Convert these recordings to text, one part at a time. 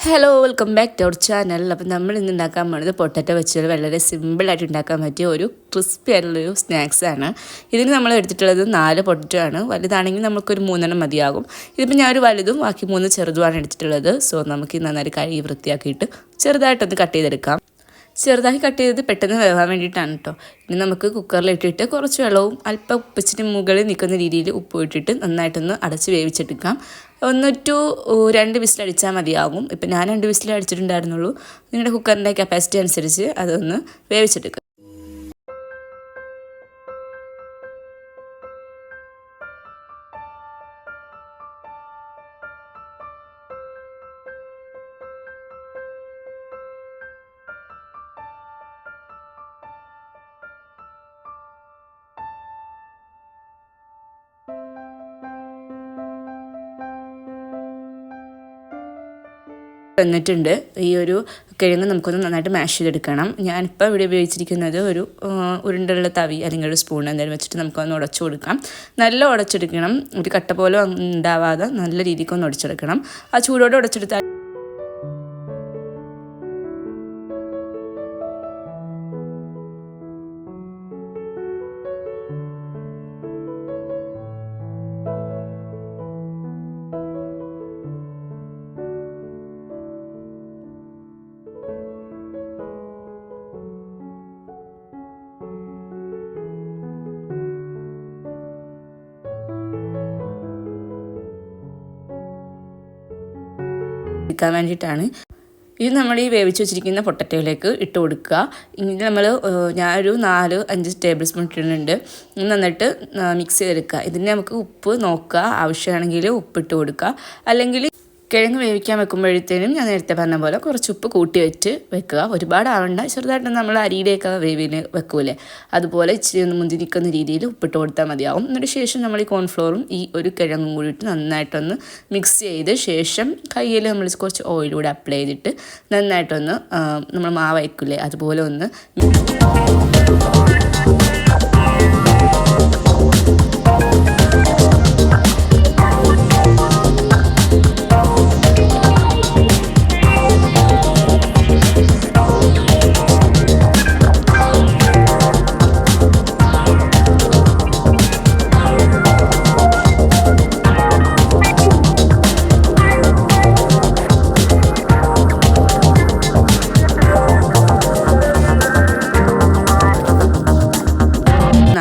Hello welcome back to our channel. അപ്പം നമ്മൾ ഇന്ന് ഉണ്ടാക്കാൻ പോകുന്നത് പൊട്ടറ്റോ വെച്ചൊരു വളരെ സിമ്പിളായിട്ട് ഉണ്ടാക്കാൻ പറ്റിയ ഒരു ക്രിസ്പി ആയിട്ടുള്ളൊരു സ്നാക്സാണ്. ഇതിന് നമ്മൾ എടുത്തിട്ടുള്ളത് 4 പൊട്ടറ്റോ ആണ്. വലുതാണെങ്കിൽ നമുക്കൊരു 3 മതിയാകും. ഇതിപ്പോൾ ഞാനൊരു വലുതും ബാക്കി 3 ചെറുതുമാണ് എടുത്തിട്ടുള്ളത്. സോ നമുക്ക് നന്നായിട്ട് കഴുകി വൃത്തിയാക്കിയിട്ട് ചെറുതായിട്ടൊന്ന് കട്ട് ചെയ്തെടുക്കാം. ചെറുതായി കട്ട് ചെയ്തത് പെട്ടെന്ന് വേവാൻ വേണ്ടിയിട്ടാണ് കേട്ടോ. ഇനി നമുക്ക് കുക്കറിലിട്ടിട്ട് കുറച്ച് വെള്ളവും അല്പം ഉപ്പിച്ചിട്ട് മുകളിൽ നിൽക്കുന്ന രീതിയിൽ ഉപ്പ് ഇട്ടിട്ട് നന്നായിട്ടൊന്ന് അടച്ച് വേവിച്ചെടുക്കാം. 1 to 2 വിസിലടിച്ചാൽ മതിയാകും. ഇപ്പം ഞാൻ 2 വിസിൽ അടിച്ചിട്ടുണ്ടായിരുന്നുള്ളൂ. നിങ്ങളുടെ കുക്കറിൻ്റെ കപ്പാസിറ്റി അനുസരിച്ച് അതൊന്ന് വേവിച്ചെടുക്കുക. വന്നിട്ടുണ്ട്. ഈ ഒരു കിഴങ്ങ് നമുക്കൊന്ന് നന്നായിട്ട് മാഷ് ചെയ്തെടുക്കണം. ഞാനിപ്പോൾ ഇവിടെ ഉപയോഗിച്ചിരിക്കുന്നത് ഒരു ഉരുണ്ടുള്ള തവി അല്ലെങ്കിൽ ഒരു സ്പൂൺ എന്തായാലും വെച്ചിട്ട് നമുക്കൊന്ന് ഉടച്ചു കൊടുക്കാം. നല്ല ഉടച്ചെടുക്കണം. ഒരു കട്ട പോലെ ഉണ്ടാവാതെ നല്ല രീതിക്കൊന്ന് ഉടച്ചെടുക്കണം. ആ ചൂടോടെ ഉടച്ചെടുത്താൽ എടുക്കാൻ വേണ്ടിയിട്ടാണ്. ഇത് നമ്മൾ ഈ വേവിച്ച് വെച്ചിരിക്കുന്ന പൊട്ടറ്റോയിലേക്ക് ഇട്ട് കൊടുക്കുക. ഇനി ഞാനൊരു 4-5 ടേബിൾ സ്പൂൺ ഇട്ടിട്ടുണ്ട്. നന്നായിട്ട് മിക്സ് ചെയ്തെടുക്കുക. ഇതിന് നമുക്ക് ഉപ്പ് നോക്കുക, ആവശ്യമാണെങ്കിൽ ഉപ്പിട്ട് കൊടുക്കുക. അല്ലെങ്കിൽ കിഴങ്ങ് വേവിക്കാൻ വെക്കുമ്പോഴത്തേനും ഞാൻ നേരത്തെ പറഞ്ഞ പോലെ കുറച്ച് ഉപ്പ് കൂട്ടി വെക്കുക. ഒരുപാട് ആവണ്ട, ചെറുതായിട്ട് നമ്മൾ അരിയുടെയൊക്കെ വേവിന് വെക്കൂലേ, അതുപോലെ ഇച്ചിരി ഒന്ന് മുന്തി നിൽക്കുന്ന രീതിയിൽ ഉപ്പിട്ട് കൊടുത്താൽ മതിയാവും. എന്നിട്ട് ശേഷം നമ്മൾ ഈ കോൺഫ്ലോറും ഈ ഒരു കിഴങ്ങും കൂടിയിട്ട് നന്നായിട്ടൊന്ന് മിക്സ് ചെയ്ത് ശേഷം കയ്യിൽ നമ്മൾ കുറച്ച് ഓയിലൂടെ അപ്ലൈ ചെയ്തിട്ട് നന്നായിട്ടൊന്ന് നമ്മൾ മാവ് വയ്ക്കൂലേ അതുപോലെ ഒന്ന്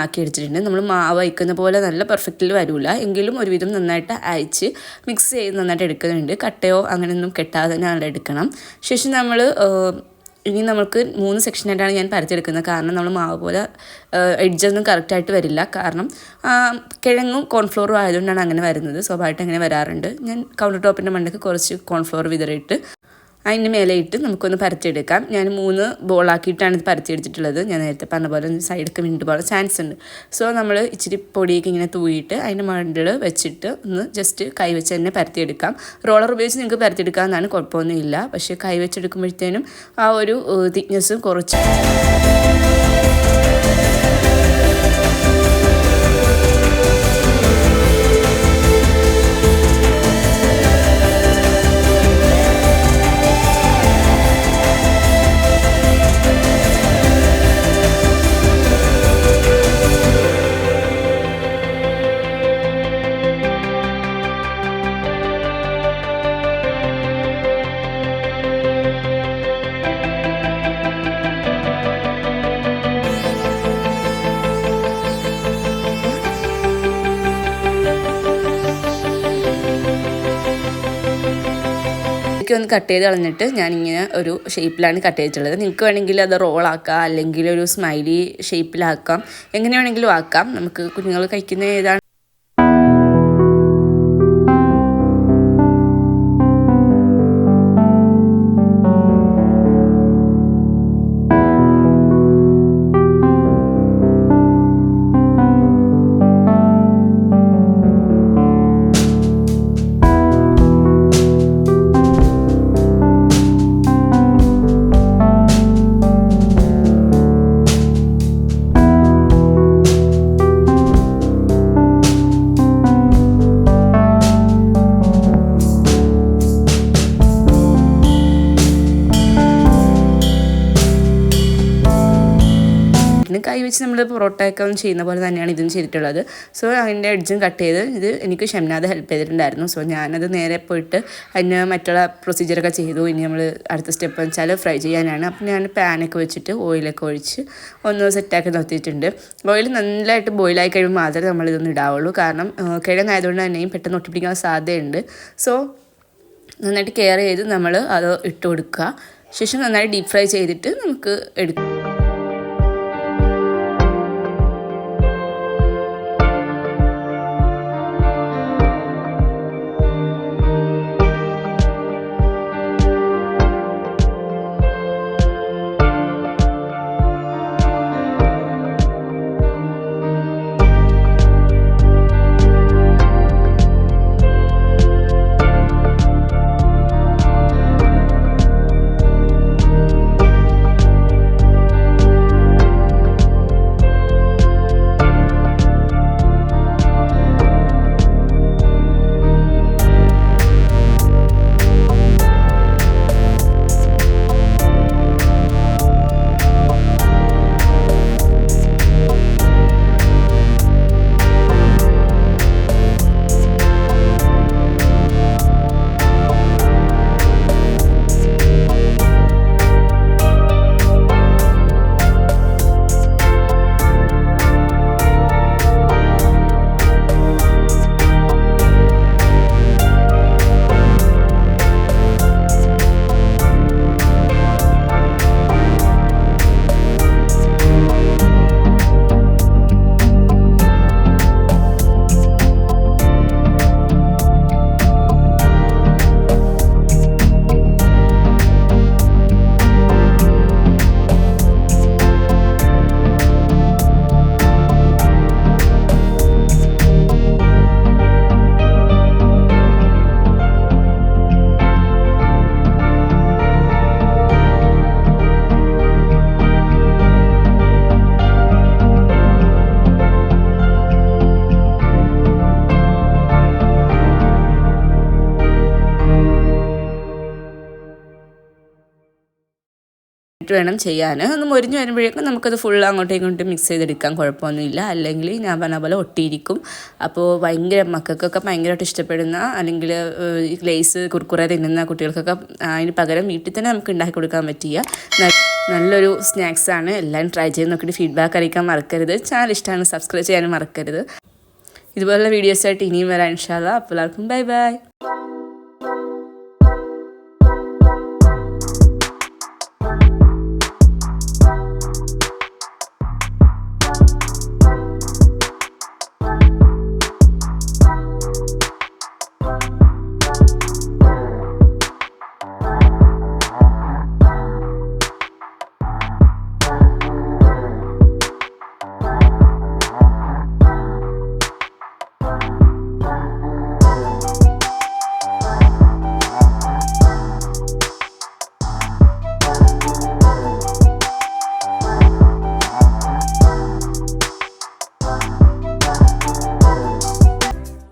ആക്കി എടുത്തിട്ടുണ്ട്. നമ്മൾ മാവ് വയ്ക്കുന്ന പോലെ നല്ല പെർഫെക്റ്റിൽ വരില്ല, എങ്കിലും ഒരുവിധം നന്നായിട്ട് അയച്ച് മിക്സ് ചെയ്ത് നന്നായിട്ട് എടുക്കുന്നുണ്ട്. കട്ടയോ അങ്ങനെയൊന്നും കെട്ടാതെ തന്നെ എടുക്കണം. ശേഷം ഇനി നമുക്ക് 3 സെക്ഷനായിട്ടാണ് ഞാൻ പരത്തിയെടുക്കുന്നത്. കാരണം നമ്മൾ മാവ് പോലെ എഡ്ജൊന്നും കറക്റ്റായിട്ട് വരില്ല. കാരണം കിഴങ്ങും കോൺഫ്ലോറും ആയതുകൊണ്ടാണ് അങ്ങനെ വരുന്നത്. സ്വാഭാവികമായിട്ട് അങ്ങനെ വരാറുണ്ട്. ഞാൻ കൗണ്ടർ ടോപ്പിൻ്റെ മണ്ടയ്ക്ക് കുറച്ച് കോൺഫ്ലോർ വിതറിയിട്ട് അതിൻ്റെ മേലെ ഇട്ട് നമുക്കൊന്ന് പരത്തിയെടുക്കാം. ഞാൻ 3 ബോളാക്കിയിട്ടാണ് ഇത് പരത്തിയെടുത്തിട്ടുള്ളത്. ഞാൻ നേരത്തെ പറഞ്ഞ പോലെ സൈഡൊക്കെ വിണ്ടു പോകാൻ ചാൻസ് ഉണ്ട്. സോ നമ്മൾ ഇച്ചിരി പൊടിയൊക്കെ ഇങ്ങനെ തൂയിട്ട് അതിൻ്റെ മണ്ടിൽ വെച്ചിട്ട് ഒന്ന് ജസ്റ്റ് കൈ വെച്ച് തന്നെ പരത്തിയെടുക്കാം. റോളർ ഉപയോഗിച്ച് നിങ്ങൾക്ക് പരത്തിയെടുക്കാമെന്നാണ്, കുഴപ്പമൊന്നുമില്ല. പക്ഷേ കൈ വെച്ചെടുക്കുമ്പോഴത്തേനും ആ ഒരു തിക്നെസ്സും കുറച്ച് ഒന്ന് കട്ട് ചെയ്ത് കളഞ്ഞിട്ട് ഞാനിങ്ങനെ ഒരു ഷേപ്പിലാണ് കട്ട് ചെയ്തിട്ടുള്ളത്. നിങ്ങൾക്ക് വേണമെങ്കിൽ അത് റോളാക്കാം, അല്ലെങ്കിൽ ഒരു സ്മൈലി ഷേപ്പിലാക്കാം, എങ്ങനെ വേണമെങ്കിലും ആക്കാം. നമുക്ക് കുഞ്ഞുങ്ങൾ കഴിക്കുന്ന ഏതാണ് ചെയ്തിട്ടുണ്ട്. കൈ വെച്ച് നമ്മൾ പൊറോട്ടയൊക്കെ ചെയ്യുന്ന പോലെ തന്നെയാണ് ഇതും ചെയ്തിട്ടുള്ളത്. സോ അതിൻ്റെ എഡ്ജും കട്ട് ചെയ്ത് ഇത് എനിക്ക് ഷംനാദ് ഹെൽപ്പ് ചെയ്തിട്ടുണ്ടായിരുന്നു. സോ ഞാനത് നേരെ പോയിട്ട് അതിന് മറ്റുള്ള പ്രൊസീജിയറൊക്കെ ചെയ്തു. ഇനി നമ്മൾ അടുത്ത സ്റ്റെപ്പ് എന്ന് വെച്ചാൽ ഫ്രൈ ചെയ്യാനാണ്. അപ്പം ഞാൻ പാനൊക്കെ വെച്ചിട്ട് ഓയിലൊക്കെ ഒഴിച്ച് ഒന്ന് സെറ്റാക്കി നിർത്തിയിട്ടുണ്ട്. ഓയിൽ നല്ലതായിട്ട് ബോയിലായി കഴിയുമ്പോൾ മാത്രമേ നമ്മളിതൊന്നും ഇടാവുള്ളൂ. കാരണം കിഴങ്ങായതുകൊണ്ട് തന്നെയും പെട്ടെന്ന് ഒട്ടിപ്പിടിക്കാൻ സാധ്യതയുണ്ട്. സോ നന്നായിട്ട് കെയർ ചെയ്ത് നമ്മൾ അത് ഇട്ട് കൊടുക്കുക. ശേഷം നന്നായി ഡീപ്പ് ഫ്രൈ ചെയ്തിട്ട് നമുക്ക് എടുക്കാം. വേണം ചെയ്യാൻ. ഒന്ന് മൊരിഞ്ഞ് വരുമ്പോഴേക്കും നമുക്കത് ഫുൾ അങ്ങോട്ടും ഇങ്ങോട്ടും മിക്സ് ചെയ്തെടുക്കാം, കുഴപ്പമൊന്നുമില്ല. അല്ലെങ്കിൽ ഞാൻ പറഞ്ഞ പോലെ ഒട്ടിയിരിക്കും. അപ്പോൾ ഭയങ്കര മക്കൾക്കൊക്കെ ഭയങ്കരമായിട്ട് ഇഷ്ടപ്പെടുന്ന അല്ലെങ്കിൽ ലേസ് കുർക്കുറ തിന്നുന്ന കുട്ടികൾക്കൊക്കെ അതിന് പകരം വീട്ടിൽ തന്നെ നമുക്ക് ഉണ്ടാക്കി കൊടുക്കാൻ പറ്റിയ നല്ലൊരു സ്നാക്സാണ്. എല്ലാവരും ട്രൈ ചെയ്ത് നോക്കിയിട്ട് ഫീഡ്ബാക്ക് അറിയിക്കാൻ മറക്കരുത്. ചാനൽ ഇഷ്ടമാണ് സബ്സ്ക്രൈബ് ചെയ്യാനും മറക്കരുത്. ഇതുപോലുള്ള വീഡിയോസായിട്ട് ഇനിയും വരാം ഇൻഷാ അല്ലാഹ്. അപ്പോൾ എല്ലാവർക്കും ബൈ ബൈ.